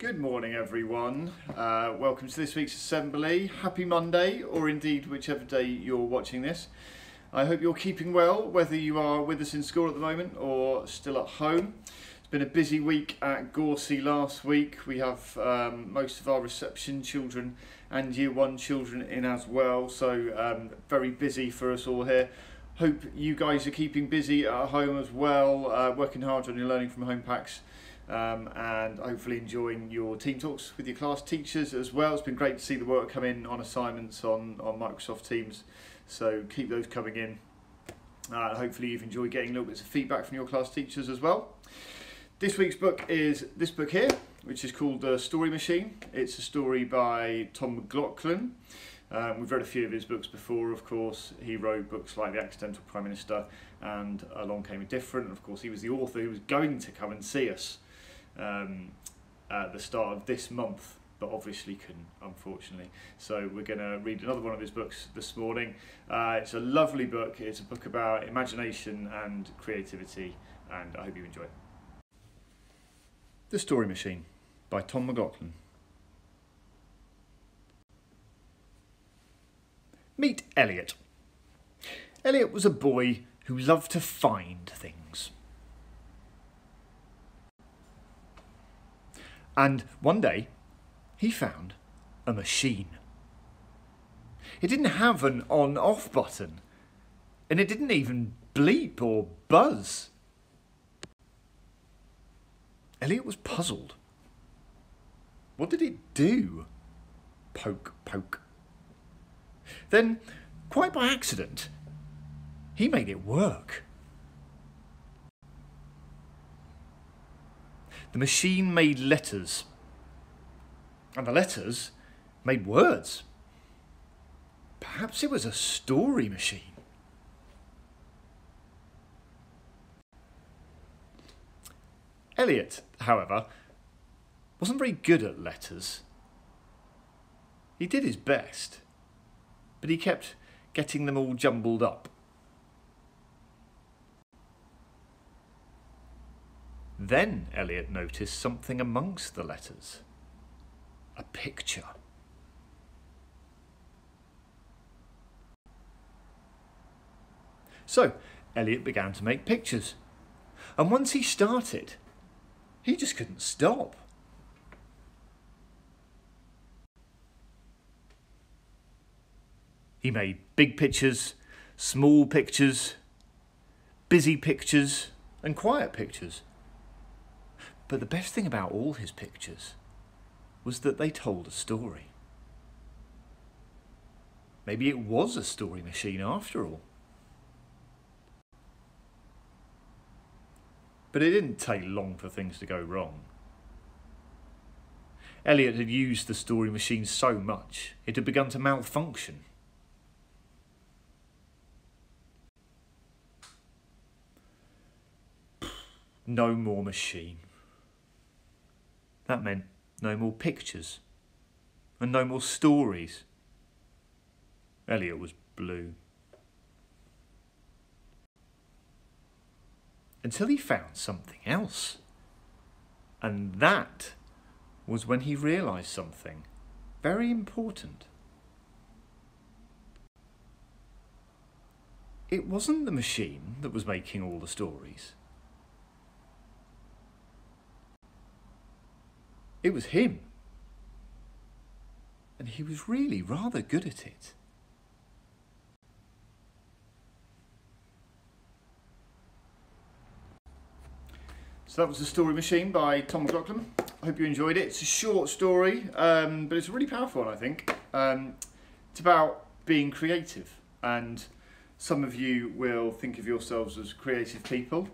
Good morning everyone, welcome to this week's assembly. Happy Monday, or indeed whichever day you're watching this. I hope you're keeping well, whether you are with us in school at the moment or still at home. It's been a busy week at Gorsey last week. We have most of our reception children and Year 1 children in as well, so very busy for us all here. Hope you guys are keeping busy at home as well, working hard on your learning from home packs. And hopefully enjoying your team talks with your class teachers as well. It's been great to see the work come in on assignments on Microsoft Teams, so keep those coming in. Hopefully you've enjoyed getting little bits of feedback from your class teachers as well. This week's book is this book here, which is called The Story Machine. It's a story by Tom McLaughlin. We've read a few of his books before, of course. He wrote books like The Accidental Prime Minister and Along Came a Different. Of course, he was the author who was going to come and see us at the start of this month, but obviously couldn't, unfortunately. So we're going to read another one of his books this morning. It's a lovely book. It's a book about imagination and creativity, and I hope you enjoy it. The Story Machine by Tom McLaughlin. Meet Elliot. Elliot was a boy who loved to find things. And one day, he found a machine. It didn't have an on-off button, and it didn't even bleep or buzz. Elliot was puzzled. What did it do? Poke, poke. Then, quite by accident, he made it work. The machine made letters, and the letters made words. Perhaps it was a story machine. Elliot, however, wasn't very good at letters. He did his best, but he kept getting them all jumbled up. Then Elliot noticed something amongst the letters. A picture. So Elliot began to make pictures, and once he started, he just couldn't stop. He made big pictures, small pictures, busy pictures, and quiet pictures. But the best thing about all his pictures was that they told a story. Maybe it was a story machine after all. But it didn't take long for things to go wrong. Elliot had used the story machine so much, it had begun to malfunction. No more machine. That meant no more pictures and no more stories. Elliot was blue. Until he found something else. And that was when he realised something very important. It wasn't the machine that was making all the stories. It was him. And he was really rather good at it. So that was The Story Machine by Tom McLaughlin. I hope you enjoyed it. It's a short story, but it's a really powerful one, I think. It's about being creative, and some of you will think of yourselves as creative people.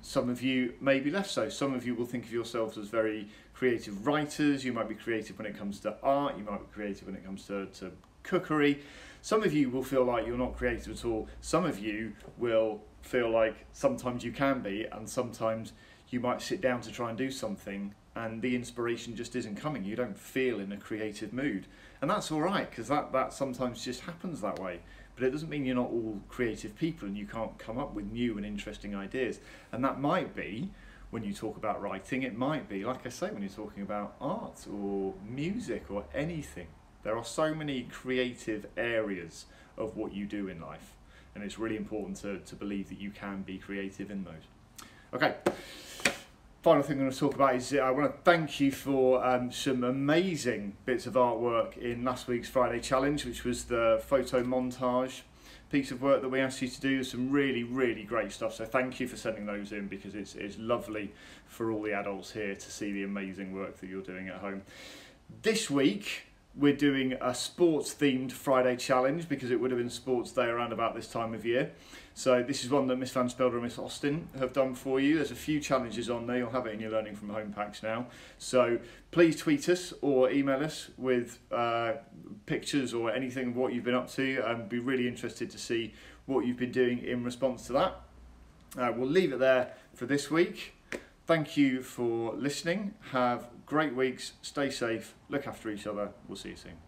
Some of you maybe less so. Some of you will think of yourselves as very creative writers. You might be creative when it comes to art. You might be creative when it comes to cookery. Some of you will feel like you're not creative at all. Some of you will feel like sometimes you can be, and sometimes you might sit down to try and do something and the inspiration just isn't coming. You don't feel in a creative mood. And that's all right, because that sometimes just happens that way. But it doesn't mean you're not all creative people and you can't come up with new and interesting ideas. And that might be when you talk about writing. It might be, like I say, when you're talking about art or music or anything. There are so many creative areas of what you do in life, and it's really important to believe that you can be creative in those. Okay, final thing I'm going to talk about is I want to thank you for some amazing bits of artwork in last week's Friday Challenge, which was the photo montage piece of work that we asked you to do. There's some really, really great stuff, so thank you for sending those in, because it's lovely for all the adults here to see the amazing work that you're doing at home. This week we're doing a sports themed Friday Challenge, because it would have been sports day around about this time of year. So this is one that Miss Van Spelder and Miss Austin have done for you. There's a few challenges on there. You'll have it in your Learning from Home packs now. So please tweet us or email us with pictures or anything of what you've been up to. I'd be really interested to see what you've been doing in response to that. We'll leave it there for this week. Thank you for listening. Have great weeks. Stay safe. Look after each other. We'll see you soon.